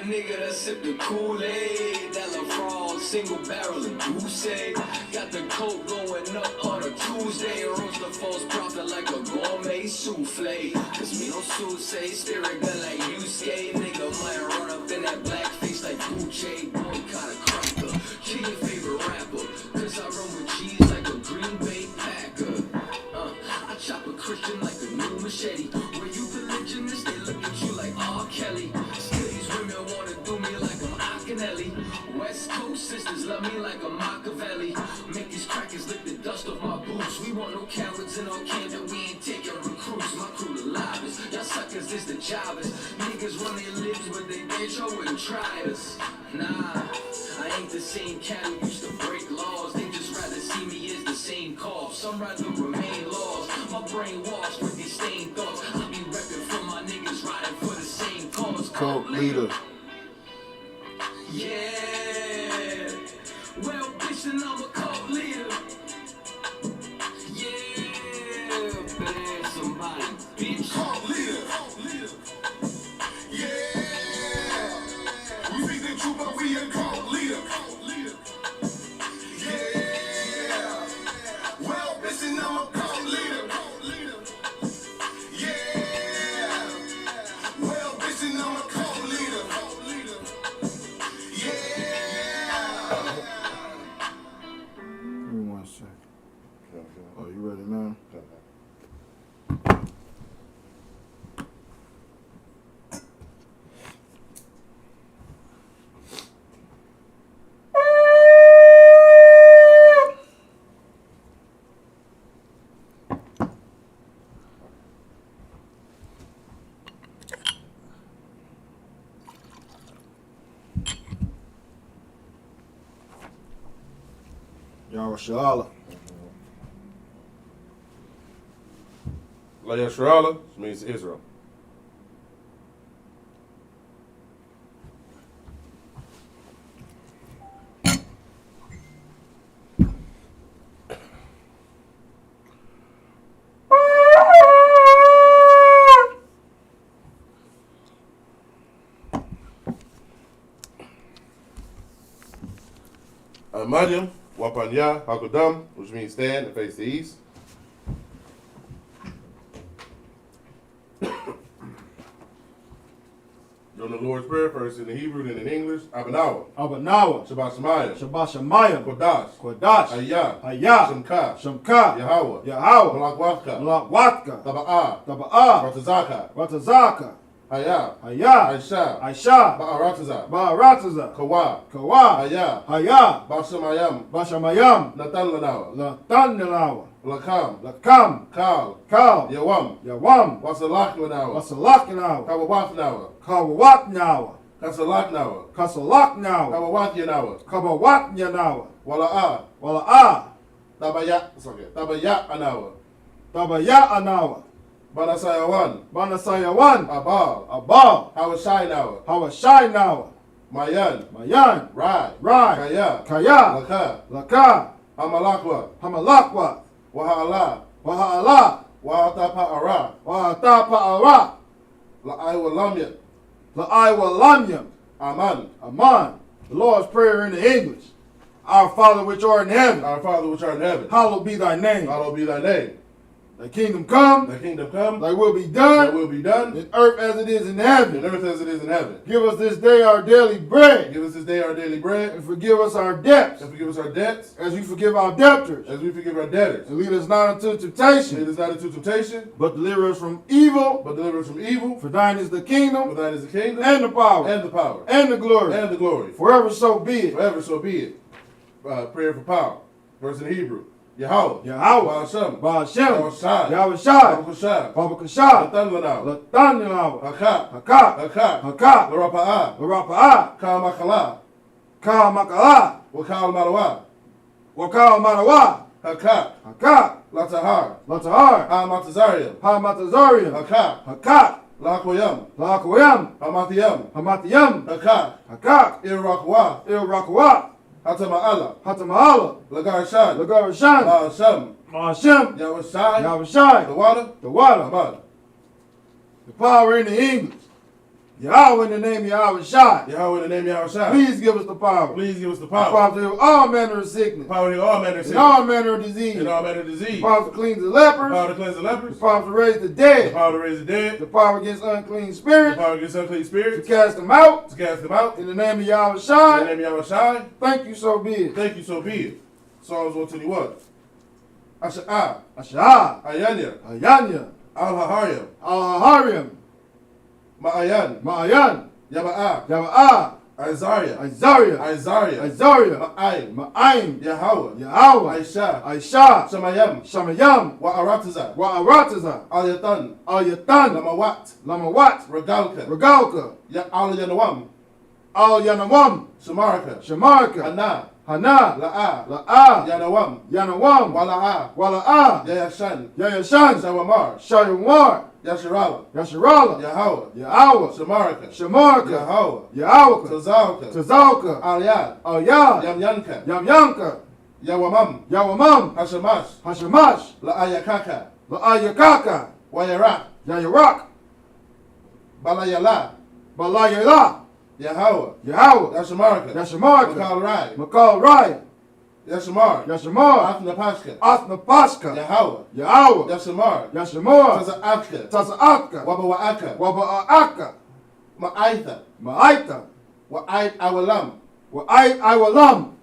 nigga that sip the Kool-Aid. That LaFraud, single barrel and goose egg. Got the coke going up on a Tuesday. Roast the false prophet like a gourmet souffle. Cause me no say spirit gun like you skate. Nigga might run up in that black face like Gucci. Boy, kinda cracker. King your favorite rapper. Cause I run with cheese like a Green Bay Packer. I chop a Christian like a new machete. Where you religionist, they look at you like R. Kelly. Still these women wanna do me like I'm Akinelli. West Coast sisters love me like a Machiavelli. Make these crackers lick the dust off my boots. We want no cowards in our camp and we ain't taking recruits. My crew the livest, y'all suckers is the jobbers. Niggas run their lips but they bitch I wouldn't try us. Nah, I ain't the same cat who used to break laws. They just rather see me as the same cause. Some rather remain lost. My brain washed with these stained thoughts. I be repping for my niggas riding for the same cause. Cult leader. Yeah. Well, bitch, then I'm a cult leader. Yeah. Man, somebody, bitch. Cult leader. Yeah. We think the truth, but we a cult leader. Yeah. Well, bitch, then I'm a cult leader. Yeah. Well, bitch, then I'm a cult leader. Yeah. Give me 1 second. Oh, you ready now? Yahweh Shalala. La Yashrala means Israel. Maryam, Wapanya, Hakudam, which means stand and face the east. During the Lord's Prayer, first in the Hebrew, then in English, Abanawa, Abanawa. Shabbat Shemayim, Shabbat Shemayim. Kodash, Kodash. Hayah, Hayah. Shemka, Shemka. Yahweh, Yahweh. Malakwaka, Lawatka. Taba'ah, Taba'ah. Ratazaka, Ratazaka. Hayah, Hayah. Aisha, Aisha. Ba'arataza, Ba'arataza. Kawa, Kawa. Hayah, Hayah. Bashamayam, Bashamayam. Natan Lanawa, Latanilawa. Lakam, Lakam. Kal, Kal. Yawam, Yawam. Wasalak Lanawa, Wasalaknawa. Kawawatnawa, Kawawatnawa. Kasalaknawa, Kasalaknawa. Kawawatyanawa, Kabawatnyanawa. Wala'a, Wala'a. Tabaya, sorry, Tabaya Anawa, Tabaya'anawa. Banasayawan, Banasayawan. Abal, Abal. Hawashinawa, Hawashinawa. Mayan, Mayan. Rai, Rai. Kaya, Kaya. Laka, Laka. Amalakwa, Hamalakwa. Waha'ala, Waha'ala. Wahatapa'ara, Wahatapa'ara. La'aywalamya, La'aywalamyam. Aman, Aman. The Lord's Prayer in the English. Our Father which art in heaven, our Father which art in heaven, hallowed be thy name. hallowed be thy name. Thy kingdom come, Thy kingdom come, thy will be thy done, will be done, in earth as it is in in heaven. earth as it is in heaven. Give us this day our daily bread, Give us this day our daily bread, and forgive us our debts, and forgive us our debts, as we forgive our debtors. as we forgive our debtors. And lead us not into Lead temptation, us not into temptation, but deliver us from evil. but deliver us from evil. For thine is the For kingdom, thine is the kingdom, and the power, and the power, and the glory, and the glory, forever so be it. forever so be it. Prayer for power. Verse in Hebrew. Yahweh. Yahweh. Ba'ashem. Ba'ashem. Yahushai. Yahushai. Babakushai. Babakashah. Natan Lanaw. Latanilawa. Hakak. Hakak. Hakak. Hakak. Larapa'ah. Larapa'ah. Ka'amakala. Ka'amakala. Wakal Malawa. Wakal Manawa. Hakak. Hakak. Latahar. Latahar. Ha'amatazarium. Hamatazarium. Hakak. Hakak. Lakoyam. Laakoyam. Hamatiyam. Hamatiyam. Hakak. Hakak. Irakwa. Ilrakwa. Hatama'ala. Hatamahala. Lagarshan. Lagarshan. Ba'ashem. Ma'ashem. Yahushai. Yahushai. The water. The water. Aman. The power in the English. Yahweh, in the name of Yahweh Shai. Yahweh, in the name of Yahweh Shai. Please give us the power. Please give us the The power. power to heal all manner of sickness. Power to heal all manner of And sickness. all manner of disease. And all manner of The disease. power to cleanse the The lepers. power to cleanse the The lepers. power to raise the The dead. power to raise the dead. The power against unclean The spirits. power against unclean To spirits. cast them out. To cast them out. In the name of Yahweh In the Shai. name of Yahweh Shai. Thank you, so be it. Thank you, so be it. Psalms 121. Asha'ah. Ashah. Ayanya. Ayanya. Al-Hahayim. Al-Harim. Ma'ayan. Ma'ayan. Yaba'ah. Yaba'ah. Isaiah. Isaiah. Isaiah. Isaiah. Ma'ayin. Ma'aim. Yahweh. Yahweh. Aisha. Aisha. Shamayam. Shamayam. Wa'arataza. Wa'arataza. Al-Yatan. Al-Yatan. Lamawat. Lamawat. Regalka. Regalka. Al-Yanawam. Al-Yanawam. Shamarka. Shamarka. Hana. Hana. La'ah. La'ah. Yanawam. Yanawam. Wala'ah. Wala'ah. Yayashan. Yayashan. Shawamar. Shayawar. Yasharala. Yasharala. Yahweh. Yahweh. Shamarka. Shamarka. Yahweh. Yahweh. Tazalka. Tazalka. Al-Yad. Al-Yad. Yamyanka. Yamyanka. Yawamam. Yawamam. Hashamash. Hashamash. La'ayakaka. La'ayakaka. Wayarak. Yayarak. Balayala. Balayala. Yahweh. Yahweh. Yashamarka. Yashamarka. Makal Rai. Makal Rai. Yashamar. Yashamar. Athnapashka. Athnapashka. Yahweh. Yahweh. Yashamar. Yashamar. Taza'atka. Taza'atka. Wabawa'aka. Waba'aka. Ma'aitha. Ma'aita. Wa'ait awalam. Wa'ait Iwalam.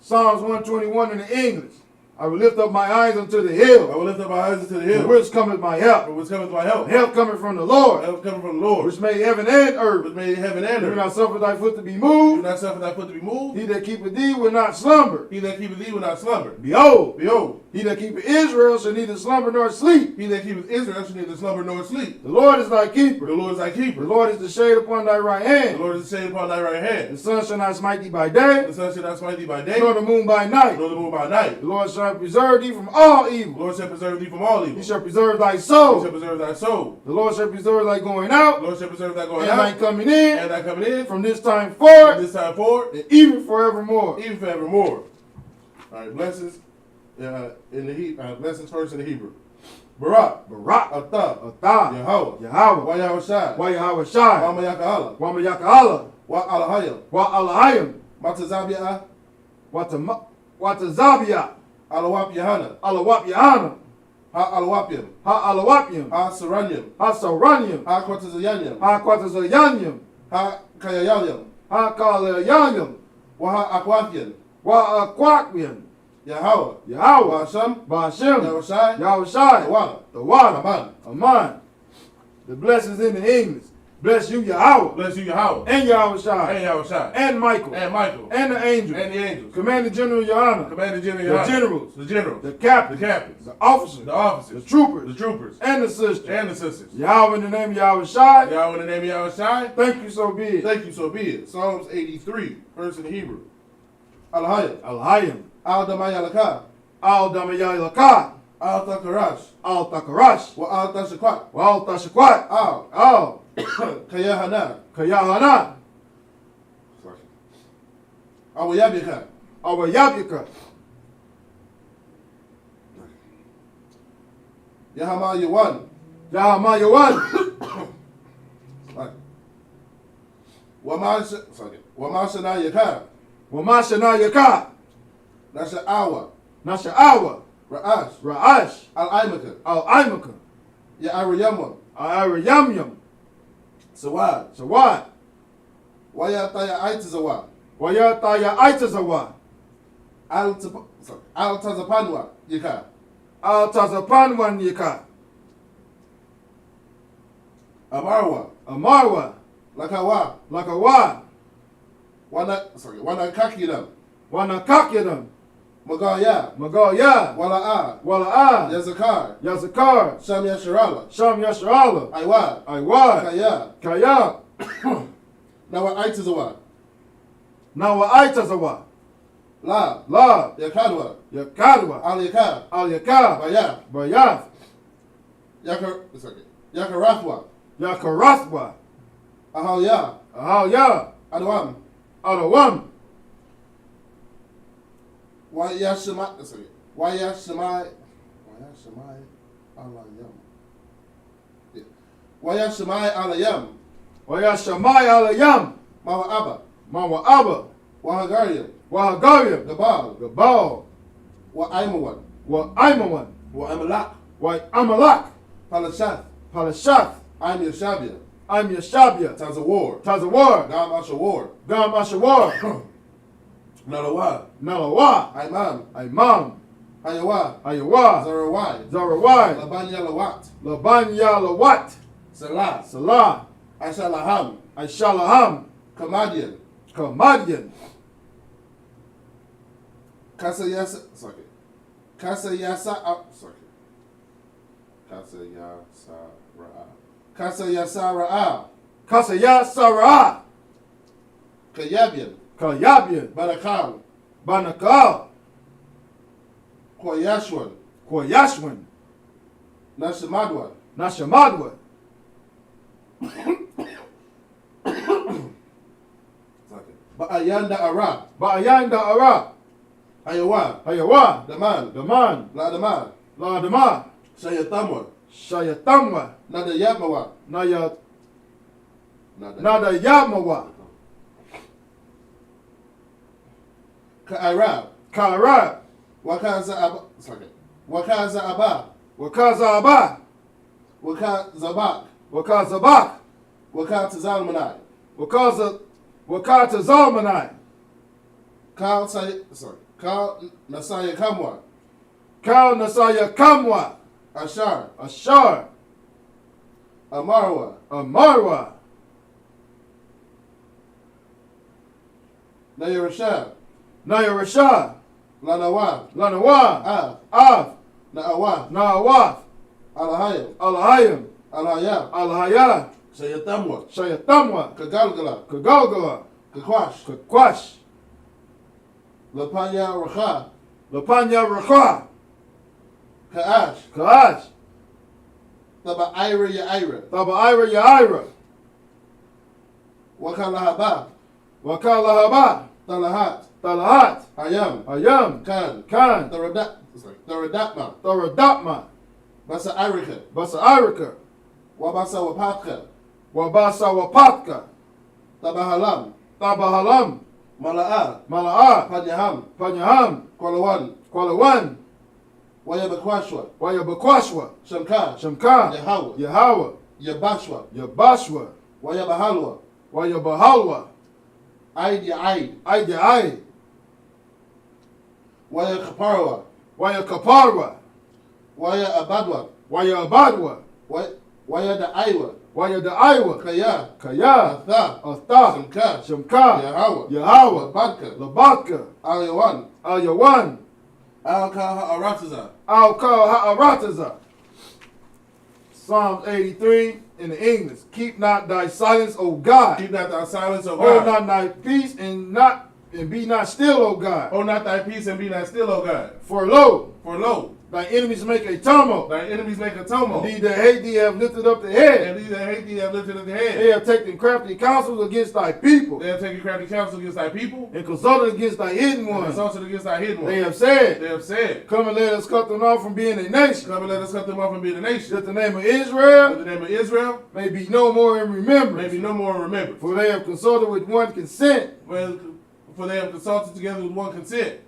Psalms 121 in the English. I will lift up my eyes unto the I hill. will lift up my eyes into the From hill. whence cometh my help? From which cometh my help. Help coming from the Lord, Help coming from the Lord. which made heaven and earth. Which made heaven and Do earth. not suffer thy foot to be Do moved. not suffer thy foot to be moved. He that keepeth thee will not slumber. He that keepeth thee will not slumber. Behold, Behold, he that keepeth Israel shall neither slumber nor sleep. he that keepeth Israel shall neither slumber nor sleep. The Lord is thy The keeper. Lord is thy The keeper. Lord is the shade upon thy right The hand. Lord is the shade upon thy right The hand. sun shall not smite thee by day, The sun shall not smite thee by day, nor the moon by night. nor the moon by night. The Lord shall preserve thee from all The evil. Lord shall preserve thee from all evil. He shall preserve thy He soul. shall preserve thy soul. The Lord shall preserve thy going The out Lord shall preserve thy going and thy out coming in and thy coming in from this time from forth this time forward, and even forevermore. even forevermore. All right, blessings in the blessings first in the Hebrew. Barak, Barak. Atah, Atah. Yahweh, Yahweh. Wa Yahushai, Wa Yahweh Shai. Wama Yaka'ala, Wa Mayaka'ala. Wa Alahayim, Wa Alahayim. Matazabiah, Wa Tazabiah. Alawap Yahana, Alawap Yahana. Ha Alawapim, Ha Alawapim. Ha Saranyim, Ha Saranyim. Ha Quatazayanyim, Ha Quatazayanyim. Ha Kayayalim, Ha Kalayanyim. Wa Ha Aquathian, Wa Aquaquian. Yahweh, Yahweh. Wa Hashem, Ba'ashem. Yahushai, Yahweh Shai. Wala, The water. Aman. Aman. The blessings in the English. Bless you, Yahweh. Bless you, Yahweh, And Yahweh Shai. and Yahushai, And Michael. and Michael, And the angels. and the angels, Commander General Yohana. Commander General, The Yahweh, generals. the generals, The the captains. captains, The officers. the officers, The troopers. the troopers, And the sisters. and the sisters. Yahweh in the name of Yahweh Shai. Yahweh in the name of Yahushai. Thank you, so be it. Thank you, so be it. Psalms 83, verse in Hebrew. Alahayim, Al-Hayim. Al-Damayalaka, Al-Damayalaka. Al-Takarash, Al-Takarash. Wa Al-Tashakwat, Al-Tashakwat. Al, Al. Kayahana, Kayahana. Awayabika, Awayabika. Yahama Yawan, Yahamayawan. Wamashana Yaka, Wamashana Yaka. Nasha Awa, Nasha'awa. Ra'ash, Ra'ash. Al-Aimaka, Al-Aimaka. Ya'ariyamwa, Al-Ariyamyam. Sawad, Sawad. Wayataya Aitazawa, Wayataya Aitazawa. Al-Tazapanwa, Yaka, Al-Tazapanwan Yaka. Amarwa, Amarwa. Lakawa, Lakawa. Wanakakidam, Wanakakidam. Magaya, Magaya. Wala'a, Wala'a. Yazakar, Yazakar. Sham Yasharala, Sham Yasharala. Aiwad, Aiwad. Kaya, Kaya. Nawa Aitazawa, Nawa Aitazawa. La, La. Yakadwa, Yakadwa. Al Yaka, Al Yakar. Bayaf, Bayath. Yakarathwa, Yakarathwa. Ahalya, Ahalya. Adwam, Adawam. Wayashimai Alayam. Wayashimai Alayam, Wayashamai alayam. Mawa Abba, Mawa Abba. Wahagariam, Wahagariam. Gabal, Gabal. Wa Aimawan, Wa Aimawan. Wa Amalak, Wa Amalak. Palashath, Palashath. I'm Yeshabia, I'm Yeshabia. Tazawar, Tazawar. Gam Ashawar, Gam Ashawar. Nalawa, Nalawa. Imam, Imam. Ayawa, Ayawa. Zarawai, Zarawai. Laban Yalawat, Laban Yalawat. Salah, Salah. Ashalaham, Aishalaham. Kamadian, Kamadian. Kasayasa, sorry, Kasayasa, sorry, Kasayasara, Kasaya Sarah. Kayabian, Kayabian. Barakal, Banakal. Koyashwan, Koyashwan. Nashamadwa, Nashamadwa. Ba'ayanda Ara, Ba'ayanda Ara. Ayawa, Hayawa. Daman, Daman. Ladaman, Ladama. Shayatamwa, Shayatamwa. Nada Yamawa, Nada Yamawa. Ka'ara, Kara. Wakaza Abba, sorry, Wakaza Abba, Wakaza Abba. Wakazabak, Wakazabak. Wakatazalmanai, Wakata Zalmanai. Kal Nasaya Kamwa, Kal Nasaya Kamwa. Ashar, Ashar. Amarwa, Amarwa. Nayarashab, Nayarashah. Lanawa, Lanawa. Av, Av. Na'awa, Naawaf. Alahayim, Alahayim. Alahayab, Alahaya. Shayatamwa, Shayatamwa. Kagalgala, Kagalgala. Kakwash, Kakwash. Lapanya Racha, Lapanya Rakha. Ka'ash, Kaash. Taba Ira Ya'ira, Tabaira Yaira. Wakalahaba, Wakalahaba. Talahat, Talahat. Hayam, Hayam. Khan, Khan. Tharadatma, Thoradatma. Basa Irika, Basa Irika. Wabasa Wapatka, Wabasa Wapatka. Tabahalam, Tabahalam. Mala'a, Mala'a. Panyaham, Panyaham. Kwalawan, Kwalawan. Wayabakwashwa, Wayabakwashwa. Shamka, Shamka. Yahawa, Yahawa. Yabashwa, Yabashwa. Wayabahalwa, Wayabahalwa. Aid Ya'aid, Aidi Ai. Wayakaparwa, Wayakaparwa. Wayabadwa, Wayabadwa. Wayadaiwa, Wayadaiwa. Kaya, Kaya. Atha, Atha. Shamka, Shamka. Yahawa, Yahawa. Labadka, Labadka. Ayawan, Ayawan. Alkaha Arataza, Al-Kal Ha'arataza. Psalms 83 in the English. Keep not thy silence, O God. keep not thy silence, O Hold God. not thy peace and be not still, O God. Hold not thy peace and be not still, O God. For lo, For lo, thy enemies make a tumult. thy enemies make a tumult. Indeed, that hate thee have lifted up the head. And these that hate thee have lifted up the They head. have taken crafty counsels against thy people, They have taken crafty counsel against thy people. and consulted against thy hidden And ones. consulted against thy hidden They ones. have said, They have said, come and let us cut them off from being a nation, come and let us cut them off and be the nation. that the name of In Israel the name of Israel, may be no more in remembrance. maybe no more remembered. For they have consulted with one consent. For they have consulted together with one consent.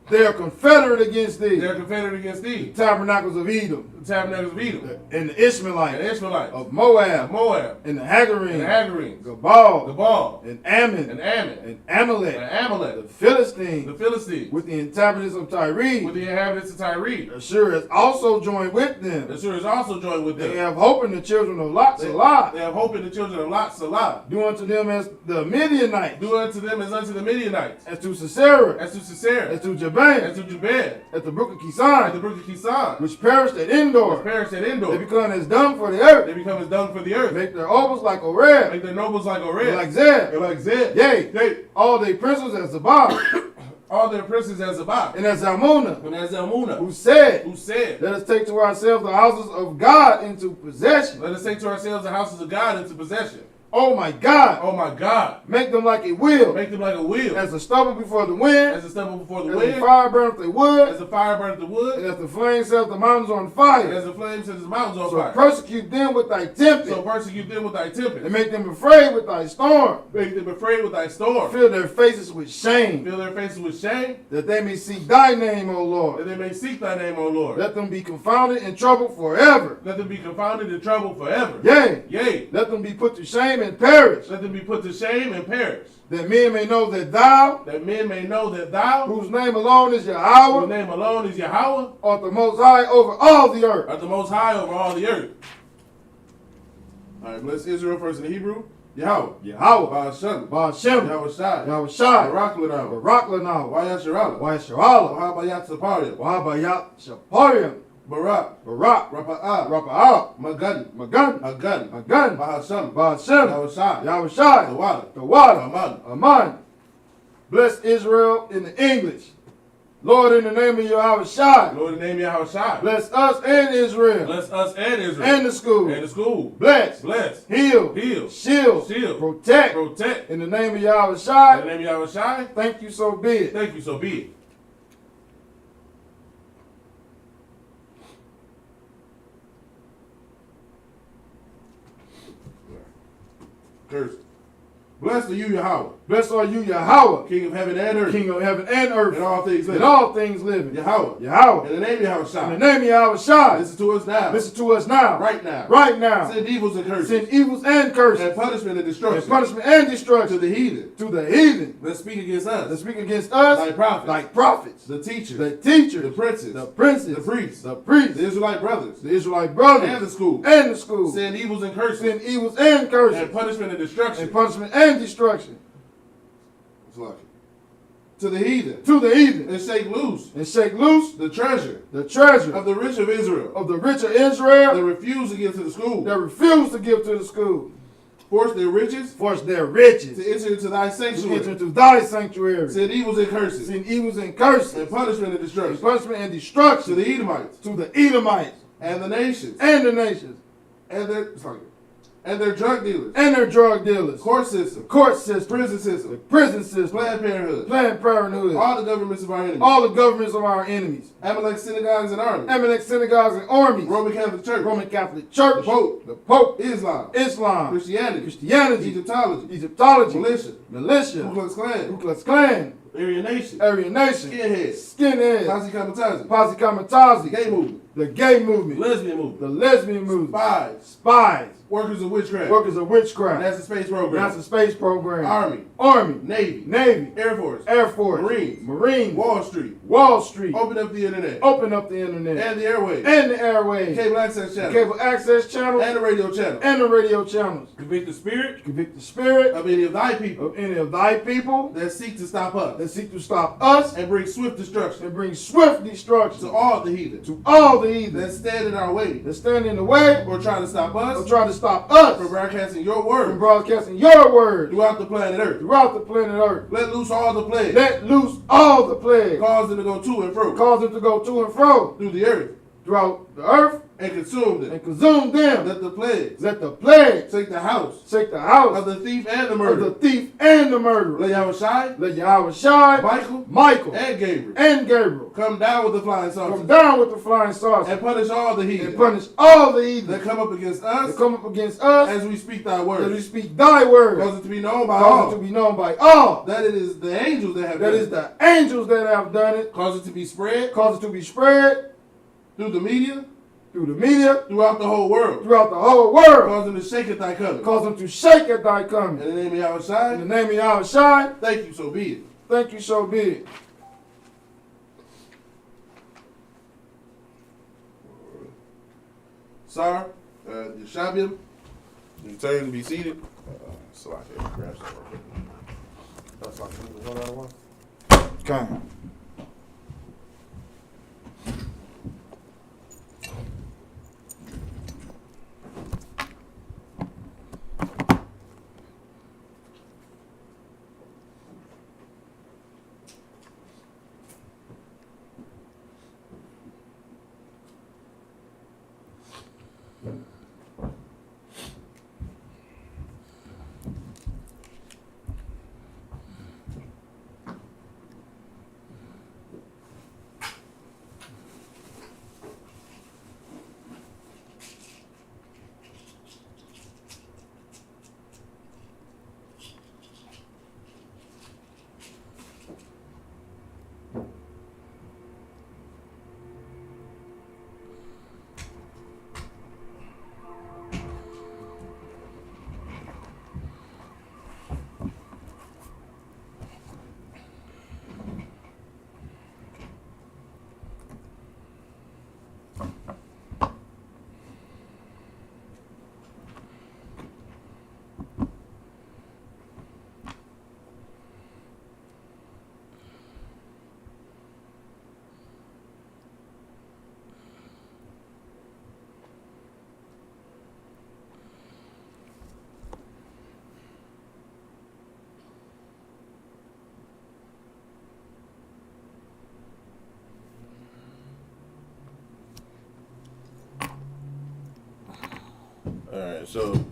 They are confederate against thee. They are confederate against thee. Tabernacles of Edom, The tabernacles of Edom, and the and Ishmaelites, the Ishmaelites, of Moab, Moab, and the and Hagarenes, the Hagarenes, Gabal, Gabal, and Ammon, and Ammon, and Amalek, and Amalek, the Philistines, the Philistines, with the inhabitants of Tyre. with the inhabitants of Tyre. Ashur has also joined with them. Ashur is also joined with They them. have hope in the children of Lot, They Salah. have hope in the children of Lot, Salah. Do unto them as the Midianites, Do unto them as unto the Midianites, as to Sisera, as to Sisera, as to as Jabin, to Jabin, at the brook of at the Kison, brook of Kison, which perished at which Endor. perished at They Endor. become as dung for the earth. They become as dung for the earth. Make their ovals like Oreb, Make their nobles like and Oreb, like Zeb. and like Zeb. Yea, Yea, all their princes as Zabah, all their princes as Zabah, and as Zalmunna, and as Zalmunna, who said, who said, let us take to ourselves the houses of God into possession. let us take to ourselves the houses of God into possession. Oh my God. Oh my God. Make them like a wheel. Make them like a wheel. As a stubble before the wind. As a stubble before the As wind. the fire burneth the wood. As the fire burns the wood. And as the flame sets the mountains on fire. As the flame sets the mountains on So fire. persecute them with thy tempest. So persecute them with thy And tempest. make them afraid with thy storm. Make them afraid with thy storm. Fill their faces with shame. Fill their faces with shame. That they may seek thy name, O That Lord. they may seek thy name, O Lord. Let them be confounded and troubled forever. Let them be confounded and troubled forever. Yea. Yea. Let them be put to shame and perish. Let them be put to shame and perish. That men may know that thou, That men may know that thou, whose name alone is whose Yahweh, name alone is Yahweh, art the most high over all the earth. art the most high over all the earth. All right, bless Israel first in the Hebrew. Yahweh. Yahweh. Ba'ashem. Ba'ashem. Yahweh Shai. Yahweh Shai. Barak Lanah. Barak Lanah. Wayasharala. Wayasharala. Wahabayat Saparia. Wahabayat Shaparim. Barak. Barak. Rapa'ah. Rapa'ah. Magan. Magan. Agan. Magan. Bahasham. Ba'ashem. Yahweh Shai. Yahweh Shai. Tawada. Tawada. Aman. Aman. Bless Israel in the English. Lord, in the name of Yahweh Shai. Lord, in the name of Yahweh Shai. Bless us and Israel. Bless us and Israel. And the school. And the school. Bless. Bless. Heal. Heal. Shield. Shield. Protect. Protect. In the name of Yahweh In the Shai. name of Yahweh Shai. Thank you, so be it. Thank you, so be it. Curse. Blessed are you, Yahweh, Blessed are you, Yahweh, King of heaven and earth, King of heaven and earth, and all things and living. all things living. Yahweh. Yahweh. In the name of Yahweh In Shai. the name of Yahweh Shai. Listen to us now. Listen to us now. Right now. Right now. Send evils and curses. Send evils and curses. And punishment and destruction. And punishment and To destruction the heathen. to the heathen That speak against us. that speak against us, Like prophets. like prophets, The teachers. the teachers, The princes. the princes, The priests. the priests, The Israelite brothers. the Israelite brothers, And the school. and the school. Send evils and curses. Send evils and curses, And punishment and destruction. and punishment and destruction It's lucky. To the heathen. to the heathen, And shake loose and shake loose the treasure the treasure of the rich of Israel. of the rich of That Israel refuse to give to the school. that refuse to give to the school. Force their riches Force their riches to enter into thy to sanctuary. enter into thy sanctuary. Send evils and curses. Send evils and curses, And punishment and and destruction. punishment and To destruction the Edomites. to the Edomites And the nations. and the nations And their drug dealers. and their drug dealers, Court system. court system, Prison the system. prison system, Planned Parenthood. Planned Parenthood, All the governments of our enemies. all the governments of our enemies, Amalek synagogues and armies. Amalek synagogues and armies, Roman Catholic Church. Roman Catholic Church, The the Pope. Pope, Islam. Islam, Christianity. Christianity, Egyptology. Egyptology, Militia. Ku militia, Klux Klan. Ku Klux Klan, Aryan Nation. Aryan Nation, Skinheads. skinheads, Posse Comitazi. Posse Comitazi, Gay movement. the gay movement, Lesbian movement. the lesbian movement, Spies. spies, Workers of witchcraft. workers of witchcraft, NASA space program. NASA space program, Army. Army, Navy. Navy, Air Force. Air Force, Marines. Marines, Wall Street. Wall Street, Open up the internet. open up the internet, And the airways. and the airways, Cable access channel. cable access channels, And the radio channel. and the radio channels. Convict the spirit Convict the spirit of any of thy people of any of thy people that seek to stop us that seek to stop us and bring swift destruction and bring swift destruction to all the heathen to all the heathen that stand in our way that stand in the way or try to stop or us try to stop us from broadcasting your from word broadcasting your word throughout the planet Earth. throughout the planet Earth. Let loose all the plagues. Let loose all the plagues. Cause them to go to and fro Cause them to go to and fro through the earth throughout the earth and consume them. and consume them. Let the plagues Let the plagues take the house take the house of the thief and the of the murderer. thief and the murderer. Let Yahweh Shai, Let Yahweh Shai, Michael, Michael, and Gabriel and Gabriel come down with the flying come saucers down with the flying saucers and punish all the and heathen punish all the heathen that come up against that us come up against us as we speak thy as we word. speak thy word. Cause it to be known by Cause it to all be known by all that it is the angels that have that done is it. the angels that have done it. Cause it to be spread Cause it to be spread through the media through the media throughout the whole world. throughout the whole world. Cause them to shake at thy coming. Cause them to shake at thy coming. In the name of Yahweh In Shai, the name of Yahweh Shai, thank you, so be it. thank you, so be it. Sir, Yeshabim, you turn to be seated. So I can grab some real quick. That's like one out of one. Okay. right, so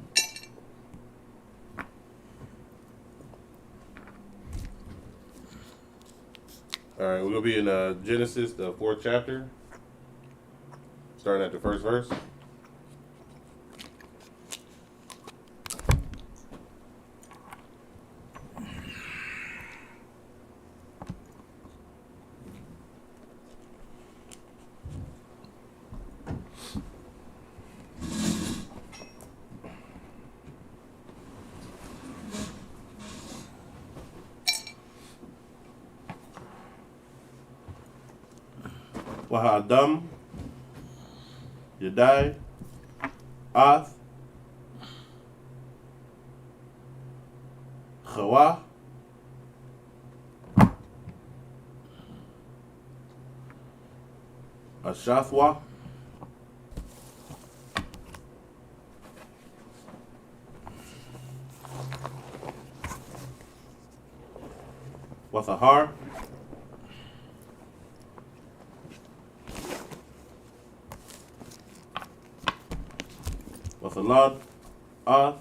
we're gonna be in Genesis, the 4th chapter, starting at the first verse. Wahadam, Yadai, Ath, Chawa, Ashathwa, Wathahar, Wathalad, Ath,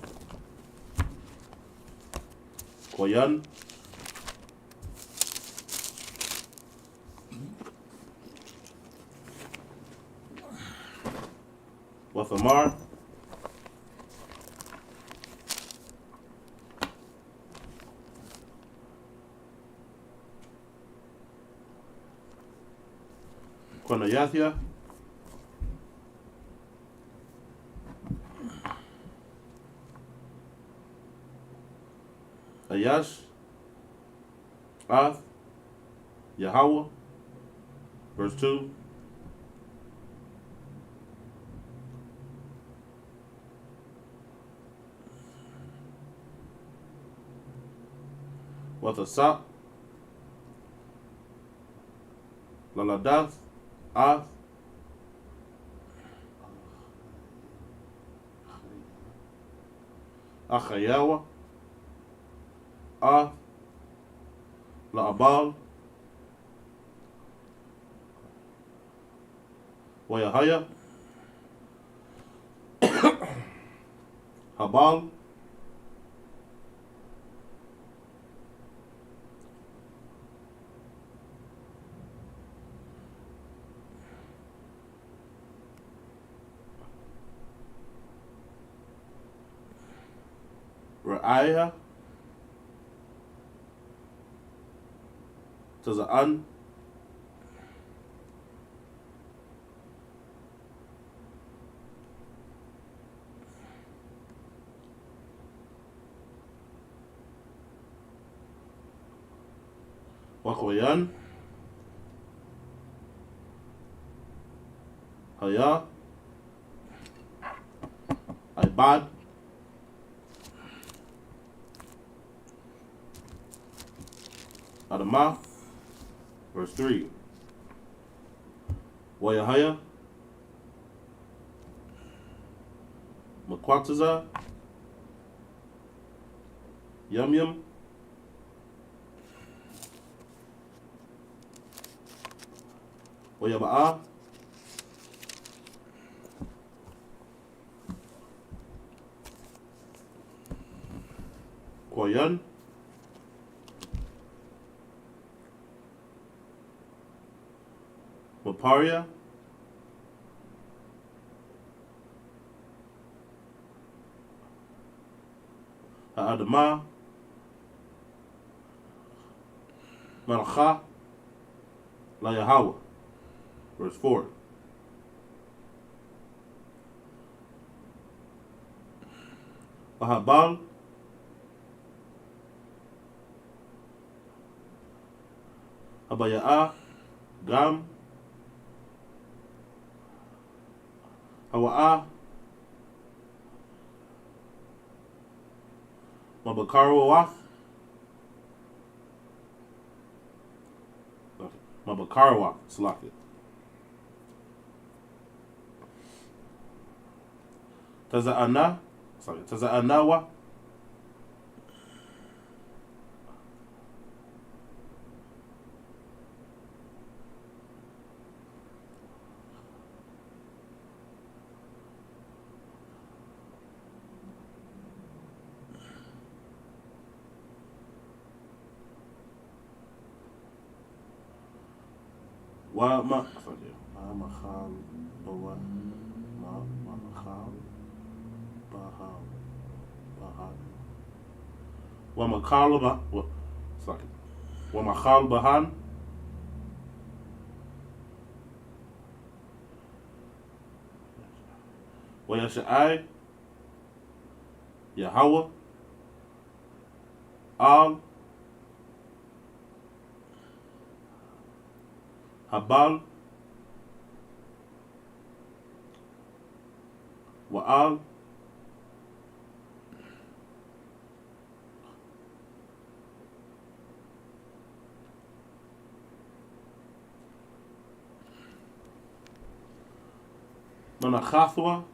Koyan, Wathamar, Konayathia, Ayash, Ath, Yahweh, verse 2, Wathasap, Laladath, Ath, Achayawa, Ath, Laabal, Wayahaya, Habal, Ra'aya, Taza'an, Wakoyan, Haya, Ibad, Adamah, verse 3, Wayahaya, Makwataza, Yum, Wayaba'a, Koyan, Maparia, Ha'adamah, Malacha, La Yahweh, verse 4. Ahabal, Abaya'a, Gam, Hawa'a, Mabakarawaf, Mabakarawaf, Slaket. Taza'anawa, Wamachal bahan. Wayashai. Yahweh. Al. Habal. Wa'al. Manachathwa.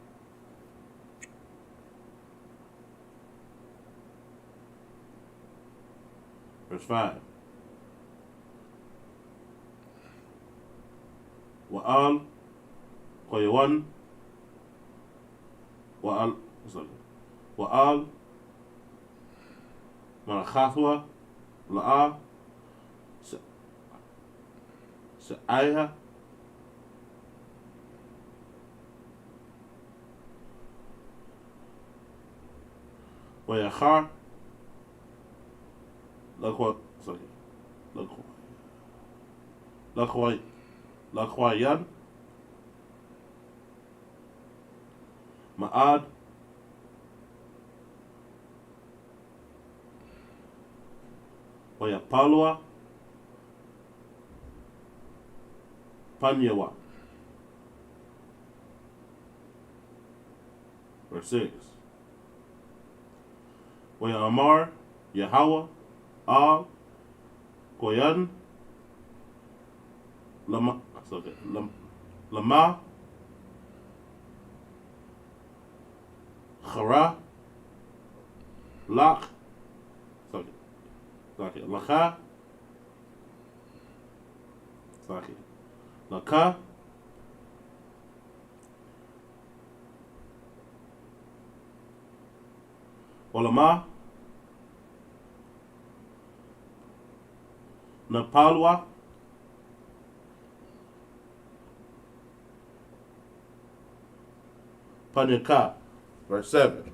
Verse 5. Wa'al. Koyawan. Wa'al. Wa'al. Manachathwa. La'a. Se'aiha. Wayachar. Lakhwayan. Ma'ad. Wayapalwa. Panyawa. Verse 6. Wayamar. Yahweh. Al. Koyan. Lama. Chara. Lach. Lacha. Laka. Olama. Napalwa. Panyaka. Verse 7.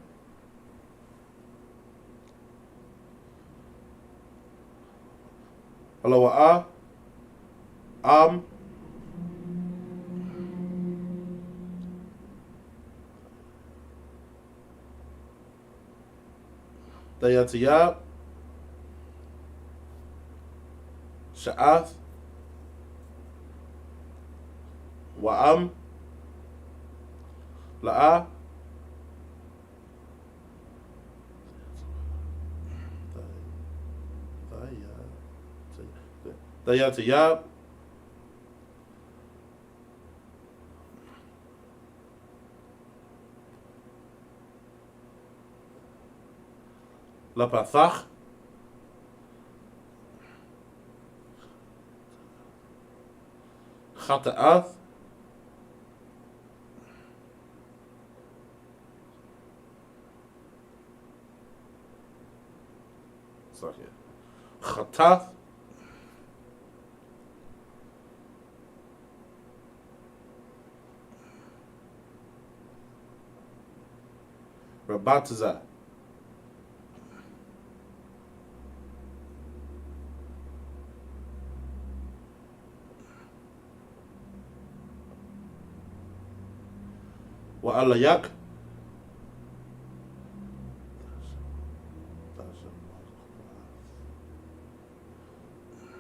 Halawa'a. Am. Dayatiyab. Sha'ath. Wa'am. La'a. Dayatiyab. Lapathach. Chata'ath. Chatath. Rabatazah. Wa'alayak.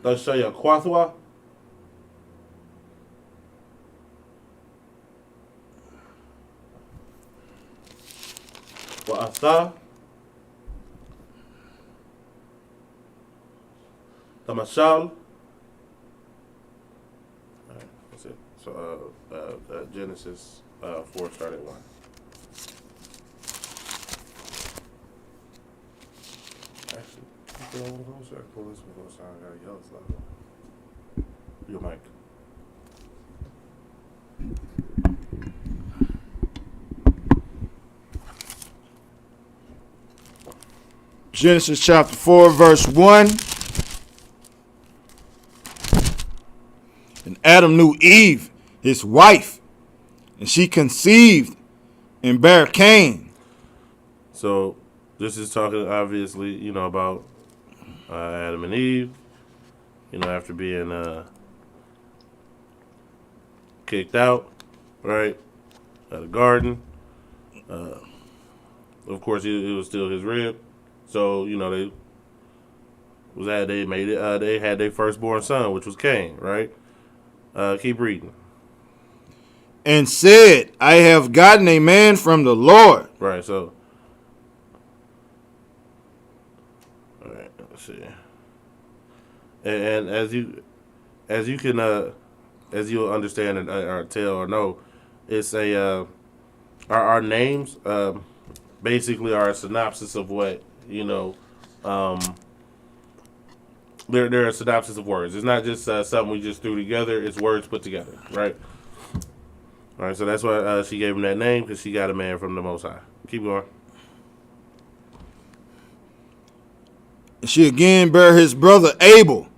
Dashaya Kwathwa. Wa'atha. Tamashal. That's it. So Genesis 4 starting 1. Actually, you want to go? Should I pull this before I got a yellow slide? Your mic. Genesis chapter 4, verse 1. And Adam knew Eve, his wife, and she conceived and bare Cain. So this is talking obviously, about Adam and Eve. After being kicked out, right, at a garden. Of course, it was still his rib. So they had their firstborn son, which was Cain, right? Keep reading. And said, I have gotten a man from the Lord. Right. So, all right. Let's see. And as you can as you'll understand or tell or know, it's our names basically are a synopsis of what they're a synopsis of words. It's not just something we just threw together. It's words put together, right? All right, so that's why she gave him that name, because she got a man from the Most High. Keep going. She again bare his brother Abel.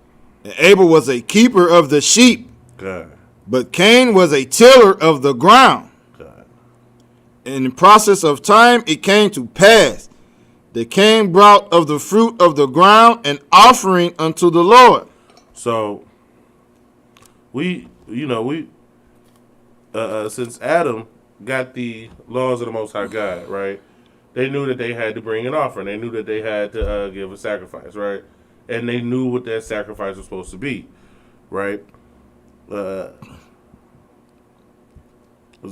And Abel was a keeper of the sheep. God. But Cain was a tiller of the ground. God. In the process of time, it came to pass that Cain brought of the fruit of the ground an offering unto the Lord. So, since Adam got the laws of the Most High God, right? They knew that they had to bring an offering. They knew that they had to give a sacrifice, right? And they knew what that sacrifice was supposed to be, right? Was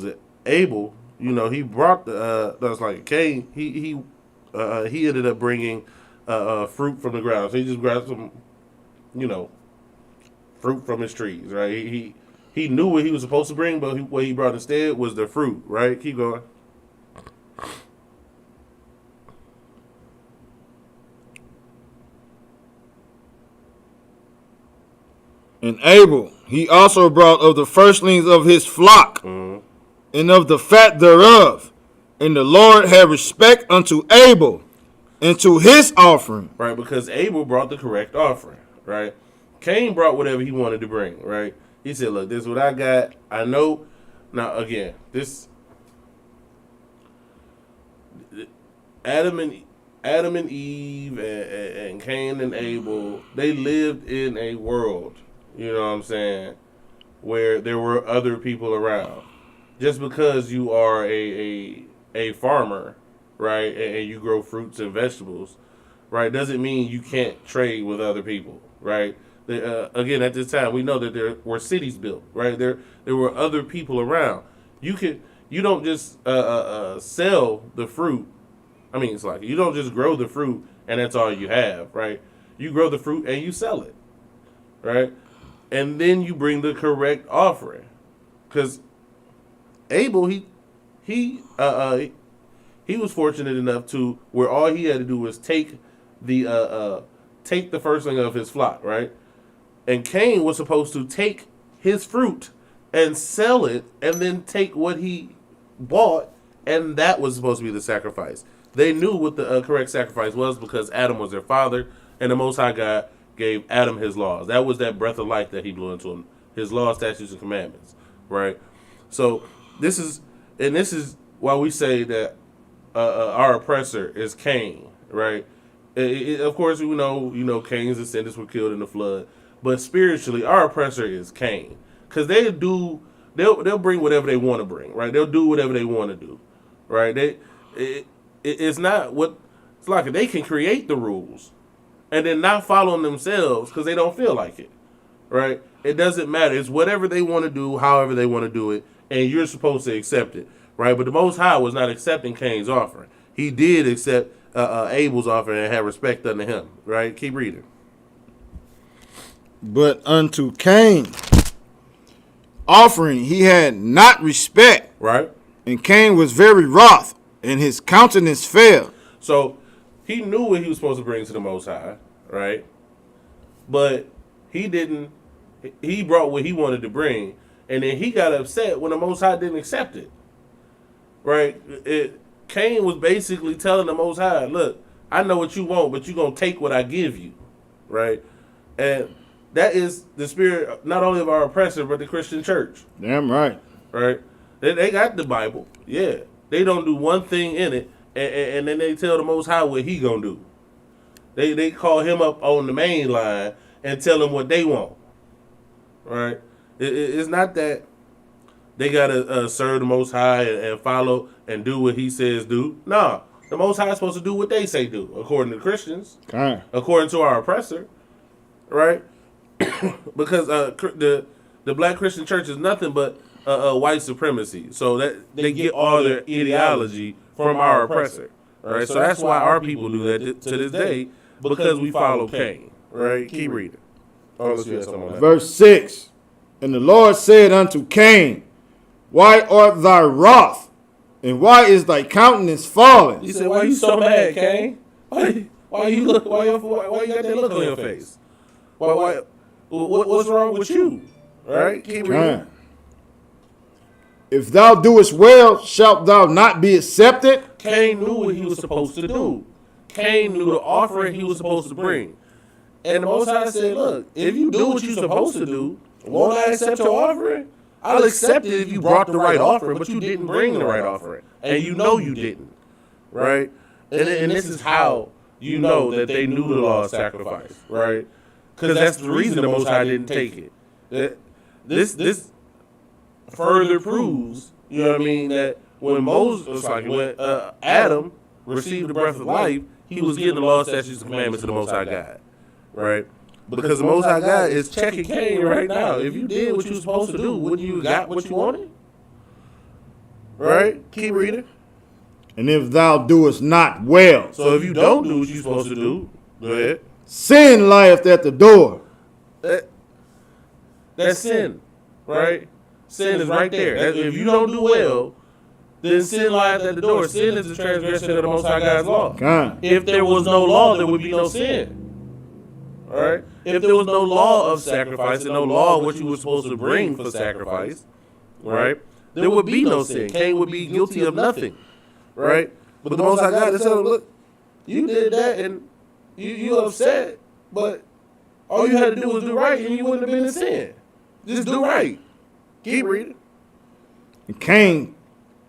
it Abel? He brought that was like Cain. He ended up bringing fruit from the ground. So he just grabbed some, fruit from his trees, right? He knew what he was supposed to bring, but what he brought instead was the fruit, right? Keep going. And Abel, he also brought of the firstlings of his flock, and of the fat thereof. And the Lord had respect unto Abel and to his offering. Right, because Abel brought the correct offering, right? Cain brought whatever he wanted to bring, right? He said, look, this is what I got. I know. Now, again, Adam and Eve and Cain and Abel, they lived in a world, you know what I'm saying, where there were other people around. Just because you are a farmer, right, and you grow fruits and vegetables, right, doesn't mean you can't trade with other people, right? Again, at this time, we know that there were cities built, right? There were other people around. You don't just sell the fruit. I mean, it's like you don't just grow the fruit and that's all you have, right? You grow the fruit and you sell it, right? And then you bring the correct offering, because Abel, he was fortunate enough to where all he had to do was take the firstling of his flock, right? And Cain was supposed to take his fruit and sell it, and then take what he bought, and that was supposed to be the sacrifice. They knew what the correct sacrifice was because Adam was their father, and the Most High God gave Adam his laws. That was that breath of life that he blew into him, his laws, statutes, and commandments, right? So this is why we say that our oppressor is Cain, right? Of course, we know Cain's descendants were killed in the flood, but spiritually, our oppressor is Cain, because they'll bring whatever they want to bring, right? They'll do whatever they want to do, right? It's not what it's like. They can create the rules and then not follow them themselves because they don't feel like it, right? It doesn't matter. It's whatever they want to do, however they want to do it, and you're supposed to accept it, right? But the Most High was not accepting Cain's offering. He did accept Abel's offering and had respect unto him, right? Keep reading. But unto Cain offering he had not respect, right? And Cain was very wroth, and his countenance fell. So he knew what he was supposed to bring to the Most High, right? But he didn't. He brought what he wanted to bring, and then he got upset when the Most High didn't accept it, right? Cain was basically telling the Most High, look, I know what you want, but you're going to take what I give you, right? And that is the spirit not only of our oppressor but the Christian church. Damn right. Right? They got the Bible. Yeah. They don't do one thing in it, and then they tell the Most High what He gonna do. They call Him up on the main line and tell Him what they want. Right? It's not that they gotta serve the Most High and follow and do what He says do. No, the Most High is supposed to do what they say do, according to Christians, according to our oppressor. Right? Because the black Christian church is nothing but white supremacy. So that they get all their ideology from our oppressor. Right? So that's why our people do that to this day, because we follow Cain. Right? Keep reading. Unless you have something on that. Verse 6. And the Lord said unto Cain, why art thou wroth? And why is thy countenance fallen? He said, why you so mad, Cain? Why you got that look on your face? What's wrong with you? Right? Keep reading. If thou doest well, shalt thou not be accepted? Cain knew what he was supposed to do. Cain knew the offering he was supposed to bring. And the Most High said, look, if you do what you're supposed to do, won't I accept your offering? I'll accept it if you brought the right offering, but you didn't bring the right offering. And you know you didn't. Right? And this is how you know that they knew the law of sacrifice. Right? Because that's the reason the Most High didn't take it. This further proves, you know what I mean, that when Adam received the breath of life, he was getting the law, statutes, and commandments of the Most High God. Right? Because the Most High God is checking Cain right now. If you did what you were supposed to do, wouldn't you got what you wanted? Right? Keep reading. And if thou doest not well. So if you don't do what you're supposed to do, go ahead. Sin lieth at the door. That's sin. Right? Sin is right there. If you don't do well, then sin lieth at the door. Sin is the transgression of the Most High God's law. If there was no law, there would be no sin. All right? If there was no law of sacrifice and no law of what you were supposed to bring for sacrifice, right, there would be no sin. Cain would be guilty of nothing, right? But the Most High God is telling him, look, you did that and you upset, but all you had to do was do right and you wouldn't have been in sin. Just do right. Keep reading. And Cain,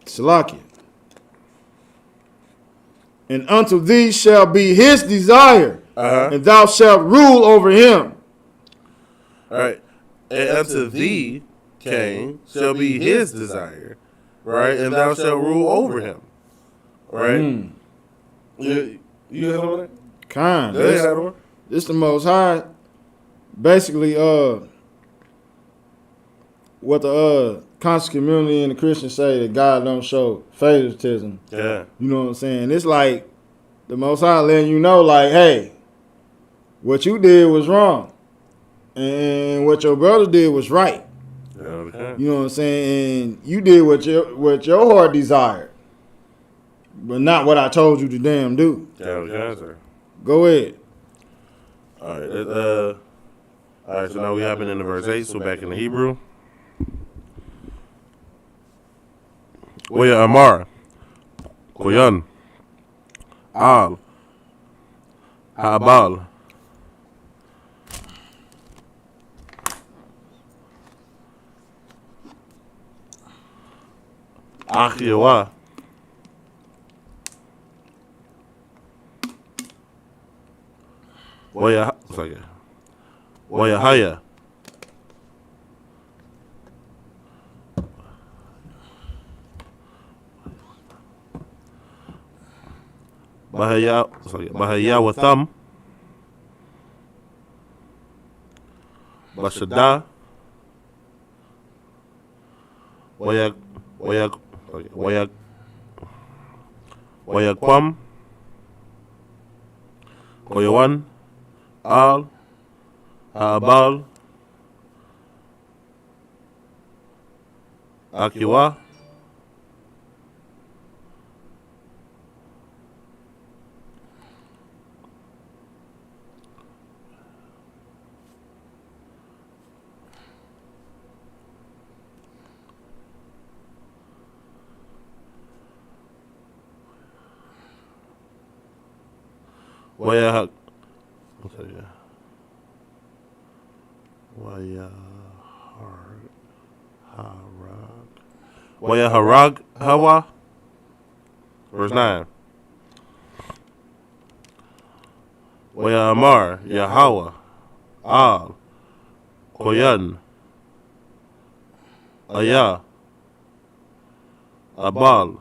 Salakia. And unto thee shall be his desire, and thou shalt rule over him. All right. And unto thee, Cain, shall be his desire, right? And thou shalt rule over him. Right? You got something on that? This the Most High. Basically, what the conscious community and the Christians say, that God don't show favoritism. Yeah. You know what I'm saying? It's like the Most High letting you know, like, hey, what you did was wrong, and what your brother did was right. Okay. You know what I'm saying? And you did what your heart desired, but not what I told you to damn do. Okay, sir. Go ahead. All right. So now we happen into verse 8. So back in the Hebrew. Waya Amar, Koyan, Al, Habal, Achiewa, Wayahaya, Bahaya Watham, Bashada, Wayakwam, Koyawan, Al, Habal, Akiwa, Wayahak. Wayaharag Hawa. Verse 9. Wayamar Yahweh Al Koyan Aya Abal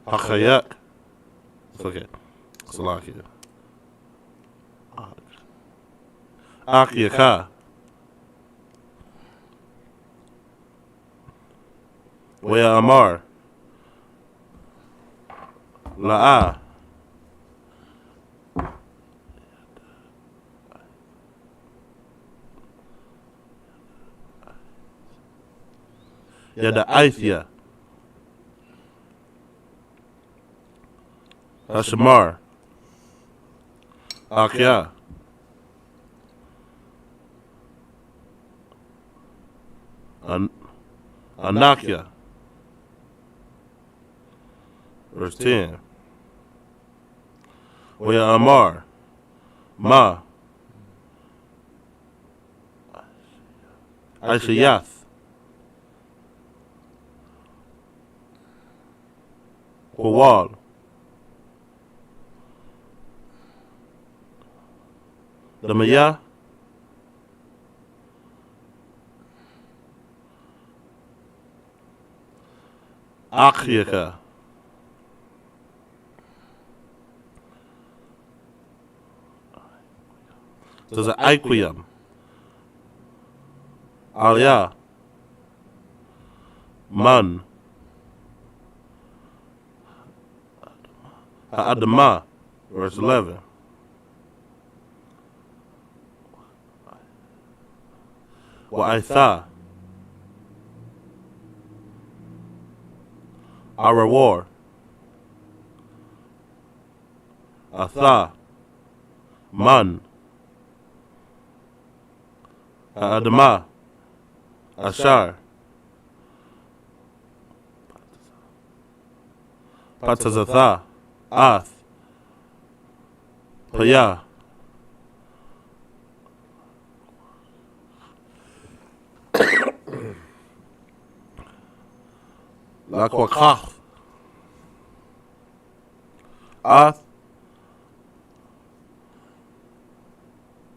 Hachayak. It's okay. Salakia. Akyaka. Wea Amar. La'a. Yada Aithia. Hashamar. Akya. Anakya. Verse 10. Wea Amar. Ma. Aishayath. Wawal. The Maya. Akyaka. There's an Aiquium. Alia. Man. Adama. Verse 11. Wa'aitha. Our reward. Atha. Man. Adama. Ashar. Patazatha. Ath. Paya. Lakwakach. Ath.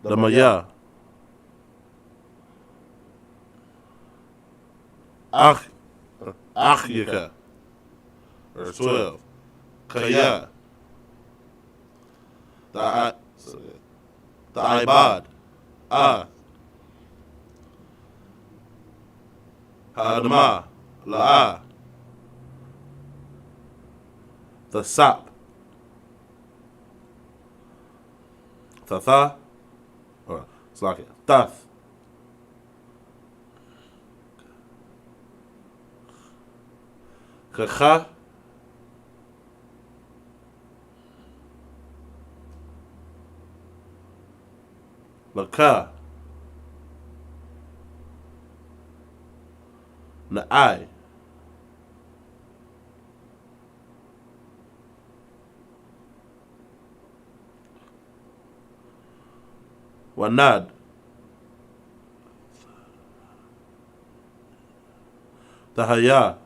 Damaya. Achyaka. Verse 12. Kaya. The Ibad. Ha'adama. La'a. The Sap. Tatha. Or Slakia. Tath. Kacha. Laka. Na'ai. Wanad. Tahaya.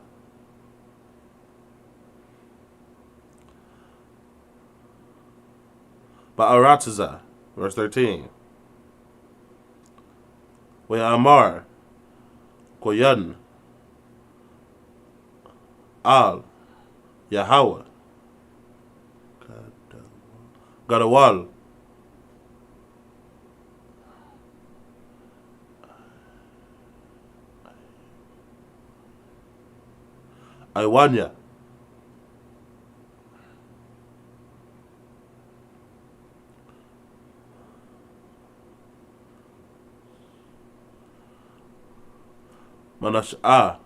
Ba'aratiza. Verse 13. We'amar. Koyan. Al. Yahweh. Gadawal. Iwanya. Manash'ah.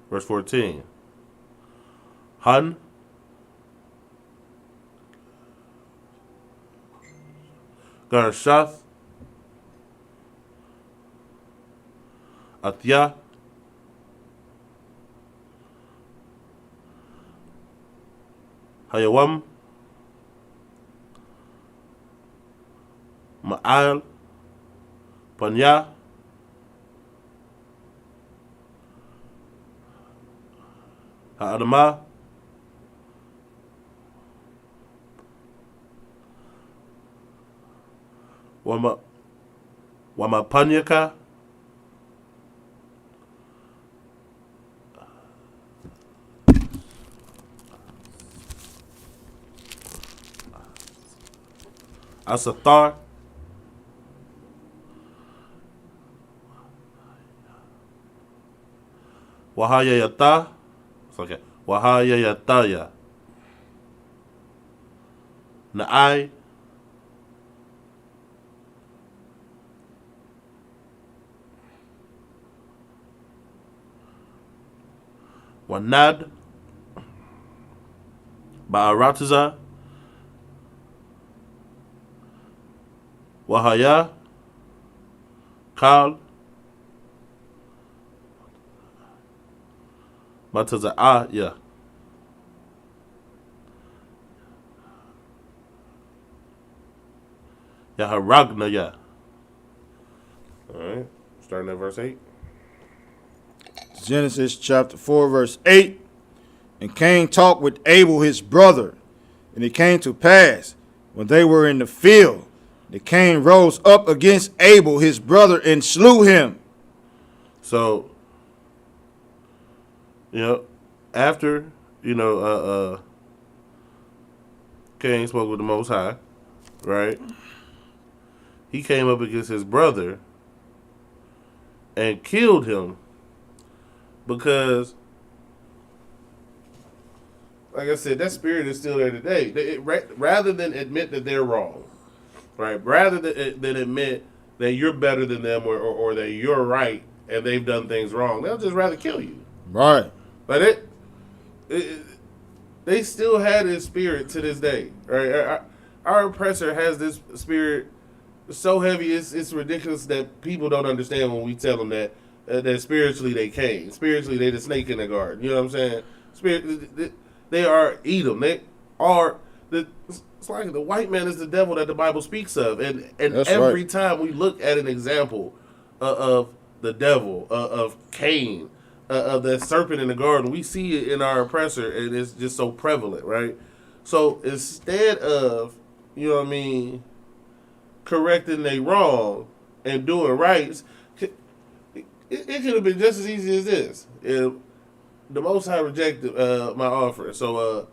Verse 14. Han. Garshath. Atya. Hayawam. Ma'al, Panya, Ha'adama, Wama Panyaka, Asathar, Wahayayata, it's okay, Wahayayataya, Na'ai, Wanad, Ba'arataza, Wahaya, Kal, Mataza'aya, Yaharagnaya. All right, starting at verse 8. Genesis chapter 4, verse 8. And Cain talked with Abel his brother. And it came to pass, when they were in the field, that Cain rose up against Abel his brother and slew him. So, after, Cain spoke with the Most High, right? He came up against his brother and killed him because, like I said, that spirit is still there today. Rather than admit that they're wrong, right? Rather than admit that you're better than them or that you're right and they've done things wrong, they'll just rather kill you. Right. But they still had this spirit to this day, right? Our oppressor has this spirit so heavy, it's ridiculous that people don't understand when we tell them that spiritually they Cain. Spiritually they the snake in the garden. You know what I'm saying? They are Edom. They are it's like the white man is the devil that the Bible speaks of. And That's every right. time we look at an example of the devil, of Cain, of that serpent in the garden, we see it in our oppressor, and it's just so prevalent, right? So instead of, correcting they wrong and doing right, it could have been just as easy as this. If the Most High rejected my offering, so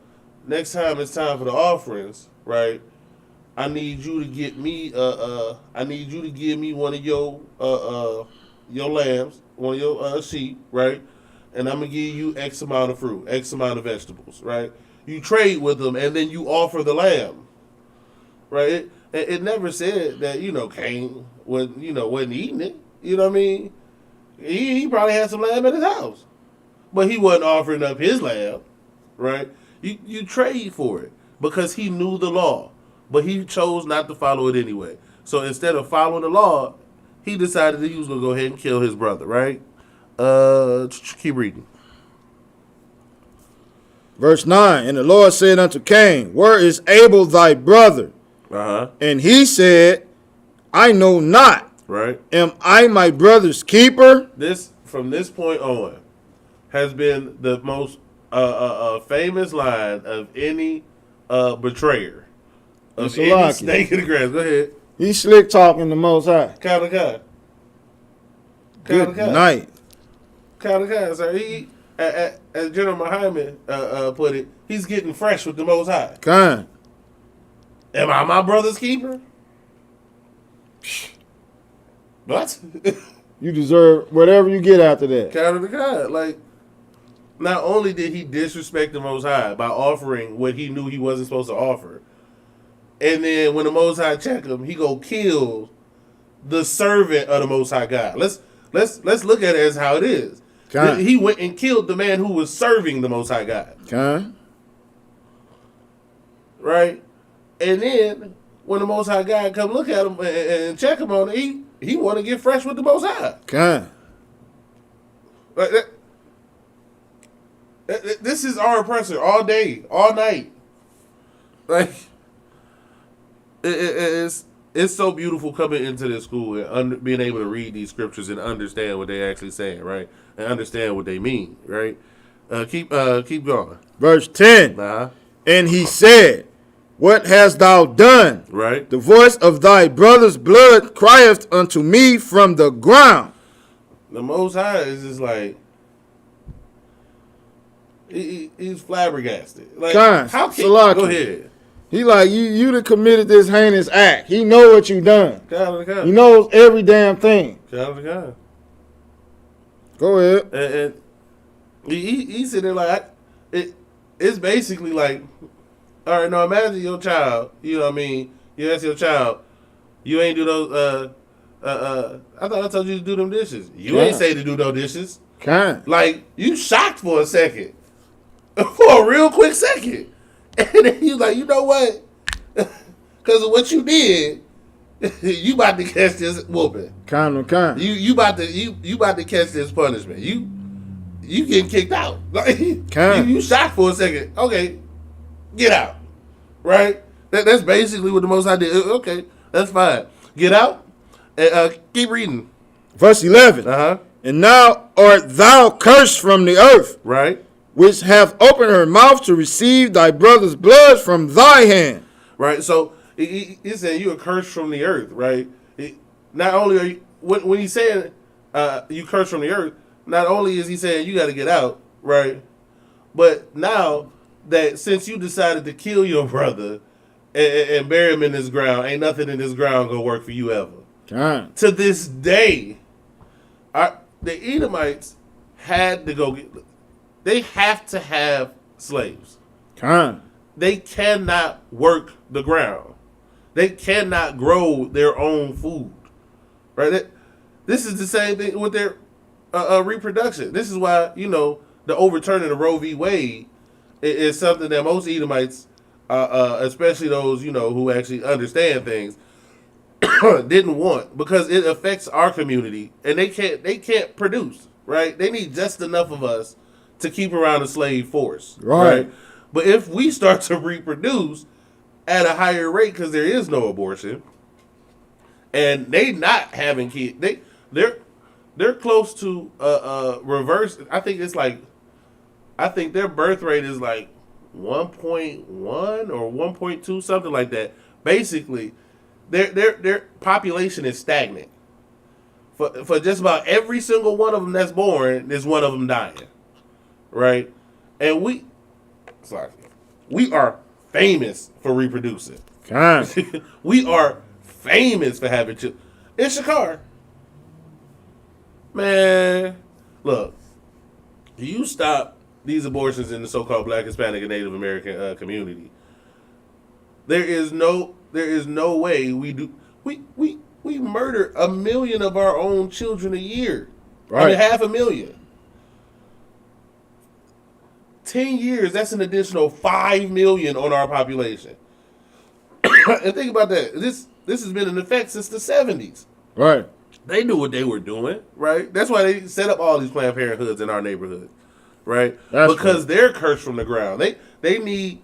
next time it's time for the offerings, right? I need you to get me. I need you to give me one of your lambs, one of your sheep, right? And I'm gonna give you X amount of fruit, X amount of vegetables, right? You trade with them, and then you offer the lamb, right? It never said that Cain wasn't eating it. You know what I mean? He probably had some lamb at his house, but he wasn't offering up his lamb, right? You trade for it because he knew the law, but he chose not to follow it anyway. So instead of following the law, he decided that he was gonna go ahead and kill his brother, right? Keep reading. Verse 9. And the Lord said unto Cain, where is Abel thy brother? And he said, I know not. Right. Am I my brother's keeper? This, from this point on, has been the most famous line of any betrayer. Of any snake in the grass. Go ahead. He slick talking the Most High. Count. Good night. Count, sir. He, as General Muhammad put it, he's getting fresh with the Most High. Kind. Am I my brother's keeper? What? You deserve whatever you get after that. Count to God. Like, not only did he disrespect the Most High by offering what he knew he wasn't supposed to offer, and then when the Most High check him, he go kill the servant of the Most High God. Let's look at it as how it is. Kind. He went and killed the man who was serving the Most High God. Kind. Right? And then when the Most High God come look at him and check him on it, he want to get fresh with the Most High. Kind. Like this is our oppressor all day, all night. Like it's it's so beautiful coming into this school and being able to read these scriptures and understand what they're actually saying, right? And understand what they mean, right? Keep going. Verse 10. Uh-huh. And he said, what hast thou done? Right? The voice of thy brother's blood crieth unto me from the ground. The Most High is just like, he's flabbergasted. Like, Kind, how can Salaki. go ahead? He like, you done committed this heinous act. He know what you done. God. He knows every damn thing. God. Go ahead. And he sitting there like, it's basically like, all right, now imagine your child, you know what I mean? You ask your child, you ain't do those, I thought I told you to do them dishes. You ain't say to do no dishes. Kind. Like, you shocked for a second. For a real quick second. And then you like, you know what? Because of what you did, you about to catch this whooping. Kind. You about to catch this punishment. You getting kicked out. Like, you shocked for a second. Okay, get out. Right? That's basically what the Most High did. Okay, that's fine. Get out. And keep reading. Verse 11. Uh-huh. And now art thou cursed from the earth, Right? which hath opened her mouth to receive thy brother's blood from thy hand. Right? So, he said you are cursed from the earth, right? Not only are you, when he's saying you cursed from the earth, not only is he saying you got to get out, right? But now that since you decided to kill your brother and bury him in this ground, ain't nothing in this ground gonna work for you ever. Kind. To this day, the Edomites had to go get. They have to have slaves. Kind. They cannot work the ground. They cannot grow their own food. Right? This is the same thing with their reproduction. This is why, the overturning of Roe v. Wade is something that most Edomites, especially those, who actually understand things, didn't want, because it affects our community and they can't produce, right? They need just enough of us to keep around a slave force. Right? But if we start to reproduce at a higher rate, because there is no abortion, and they not having kids, they're close to reverse. I think their birth rate is like 1.1 or 1.2, something like that. Basically, their population is stagnant. For just about every single one of them that's born, there's one of them dying, right? And we are famous for reproducing. Kind. We are famous for having children. In Shakar, man, look, you stop these abortions in the so-called Black, Hispanic, and Native American community. There is no way we murder 1 million of our own children a year. Right. I mean, 500,000. 10 years, that's an additional 5 million on our population. And think about that. This has been in effect since the 70s. Right. They knew what they were doing, right? That's why they set up all these Planned Parenthoods in our neighborhood, right? Because they're cursed from the ground. They need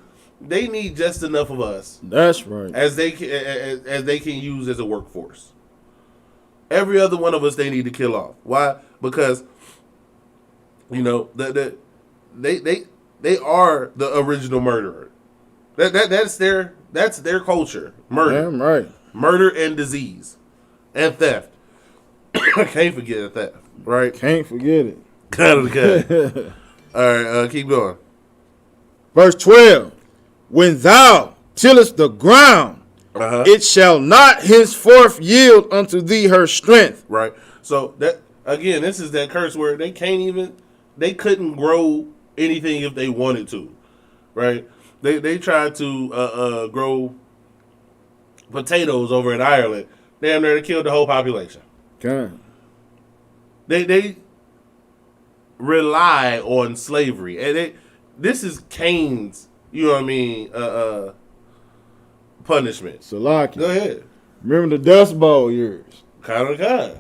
just enough of us. That's right. As they can use as a workforce. Every other one of us they need to kill off. Why? Because they are the original murderer. That's their culture. Murder. Damn right. Murder and disease. And theft. Can't forget theft, right? Can't forget it. Okay. All right, keep going. Verse 12. When thou tillest the ground, it shall not henceforth yield unto thee her strength. Right. So that again, this is that curse where they couldn't grow anything if they wanted to. Right? They tried to grow potatoes over in Ireland. Damn near they killed the whole population. Okay. They rely on slavery. And this is Cain's, punishment. Salaki. Go ahead. Remember the Dust Bowl years. Kind.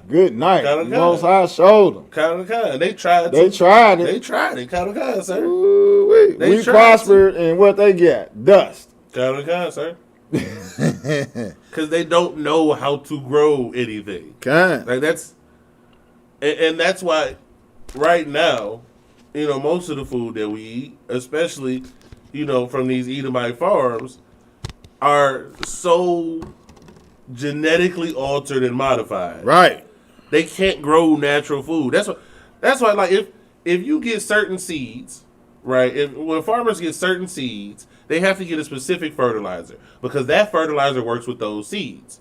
Good night. Kinda. Most High showed them. Kind. They tried it. They tried it. Kind, sir. Ooh-wee. We tried prospered, and what they get? Dust. Kind, sir. Because they don't know how to grow anything. Kind. Like and that's why right now, most of the food that we eat, especially, from these Edomite farms, are so genetically altered and modified. Right. They can't grow natural food. That's why like if you get certain seeds, right? When farmers get certain seeds, they have to get a specific fertilizer because that fertilizer works with those seeds.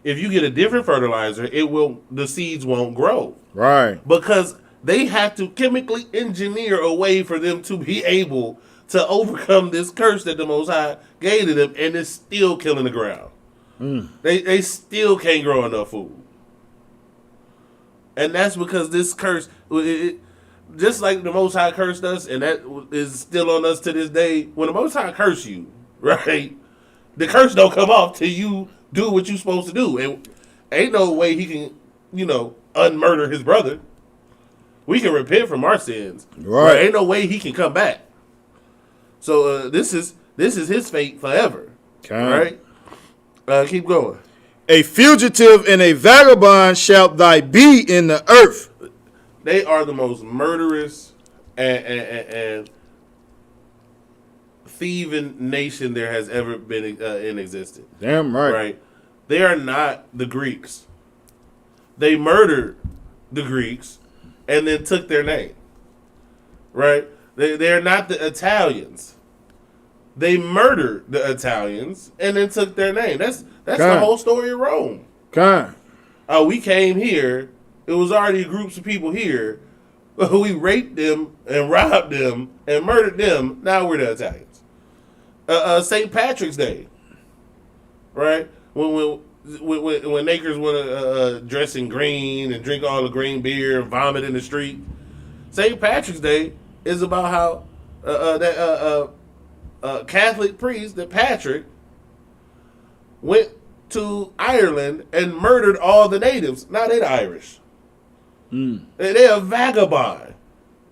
If you get a different fertilizer, the seeds won't grow. Right. Because they have to chemically engineer a way for them to be able to overcome this curse that the Most High gave to them, and it's still killing the ground. They still can't grow enough food. And that's because this curse, just like the Most High cursed us, and that is still on us to this day, when the Most High curse you, right, the curse don't come off till you do what you're supposed to do. And ain't no way he can, unmurder his brother. We can repent from our sins. Right. But ain't no way he can come back. So this is his fate forever. Okay. Right? Keep going. A fugitive and a vagabond shalt thy be in the earth. They are the most murderous and thieving nation there has ever been in existence. Damn right. Right? They are not the Greeks. They murdered the Greeks and then took their name. Right? They are not the Italians. They murdered the Italians and then took their name. That's the whole story of Rome. Kind. We came here. It was already groups of people here. We raped them and robbed them and murdered them. Now we're the Italians. St. Patrick's Day, right? When Nakers want to dress in green and drink all the green beer and vomit in the street. St. Patrick's Day is about how Catholic priest, that Patrick, went to Ireland and murdered all the natives. Now they're the Irish. They are vagabond.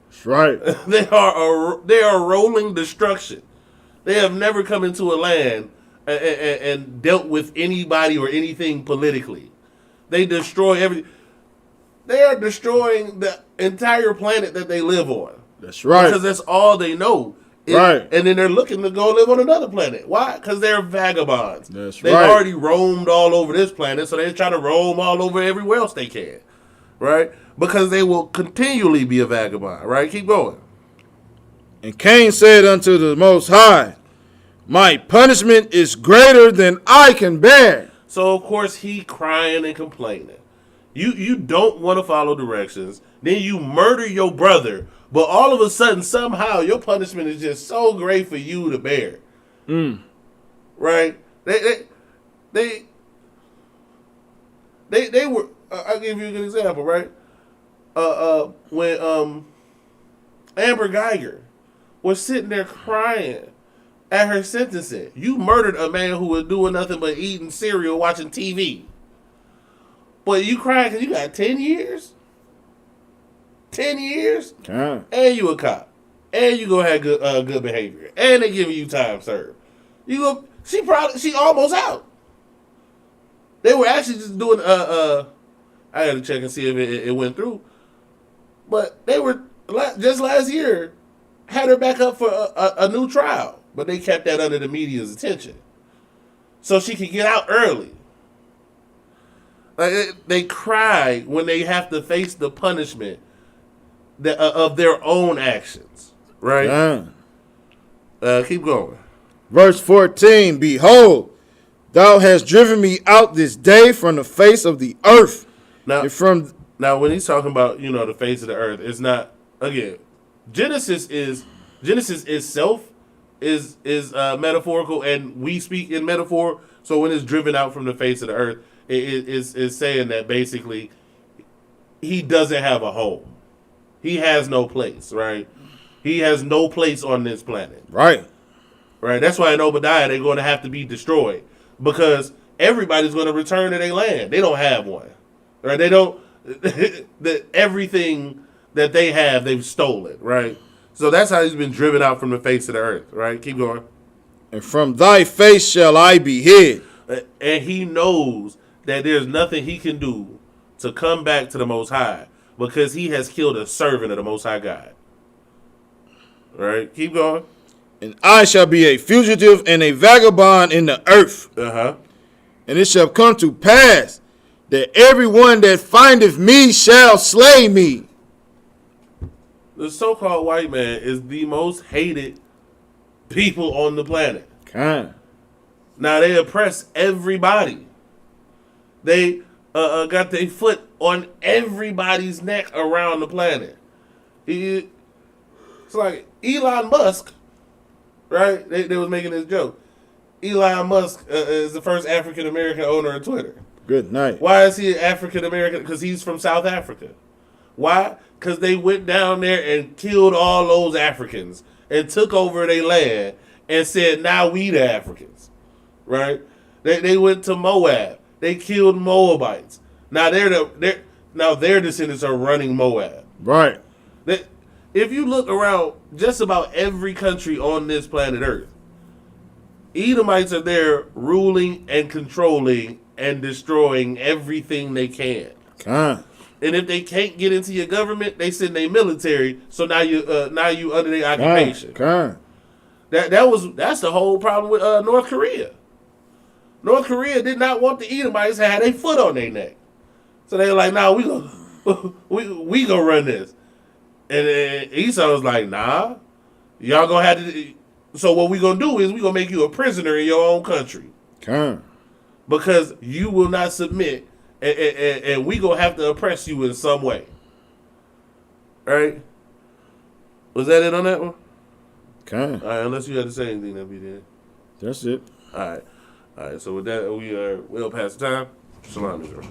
That's right. They are rolling destruction. They have never come into a land and dealt with anybody or anything politically. They destroy everything. They are destroying the entire planet that they live on. That's right. Because that's all they know. Right. And then they're looking to go live on another planet. Why? Because they're vagabonds. That's They've right. already roamed all over this planet, so they're trying to roam all over everywhere else they can. Right? Because they will continually be a vagabond. Right? Keep going. And Cain said unto the Most High, my punishment is greater than I can bear. So, of course, he crying and complaining. You don't want to follow directions. Then you murder your brother. But all of a sudden, somehow, your punishment is just so great for you to bear. Right? They were. I'll give you a good example. Right? When Amber Geiger was sitting there crying at her sentencing, you murdered a man who was doing nothing but eating cereal, watching TV. But you crying because you got 10 years. 10 years, Okay. and you a cop, and you gonna have good behavior, and they giving you time served. She almost out. They were actually just doing I got to check and see if it went through, but they were just last year had her back up for a new trial, but they kept that under the media's attention, so she could get out early. They cry when they have to face the punishment of their own actions, right? Keep going. Verse 14, behold, thou hast driven me out this day from the face of the earth. Now when he's talking about, the face of the earth, it's not, again, Genesis itself is metaphorical, and we speak in metaphor. So when it's driven out from the face of the earth, it is saying that basically he doesn't have a home. He has no place, right? He has no place on this planet. Right. Right. That's why in Obadiah they're going to have to be destroyed, because everybody's going to return to their land. They don't have one. Right? They don't. Everything that they have, they've stolen. Right. So that's how he's been driven out from the face of the earth. Right. Keep going. And from thy face shall I be hid. And he knows that there's nothing he can do to come back to the Most High because he has killed a servant of the Most High God. All right, keep going. And I shall be a fugitive and a vagabond in the earth. Uh-huh. And it shall come to pass that everyone that findeth me shall slay me. The so-called white man is the most hated people on the planet. Kind. Now, they oppress everybody. They got their foot on everybody's neck around the planet. It's like Elon Musk, right? They was making this joke. Elon Musk is the first African-American owner of Twitter. Good night. Why is he African-American? Because he's from South Africa. Why? Because they went down there and killed all those Africans and took over their land and said, now we the Africans, right? They went to Moab. They killed Moabites. Now their descendants are running Moab. Right. If you look around just about every country on this planet Earth, Edomites are there ruling and controlling and destroying everything they can. Kind. And if they can't get into your government, they send their military. So now you under their occupation. Kind. That's the whole problem with North Korea. North Korea did not want the Edomites to have their foot on their neck, so they were like, "Nah, we gonna run this." And Esau was like, "Nah, y'all gonna have to." So what we gonna do is we gonna make you a prisoner in your own country. Kind. Because you will not submit, and we gonna have to oppress you in some way. All right? Was that it on that one? Kind. All right, unless you had to say anything, that'd be it. That's it. All right. So with that, we are well past the time. Shalom, Israel.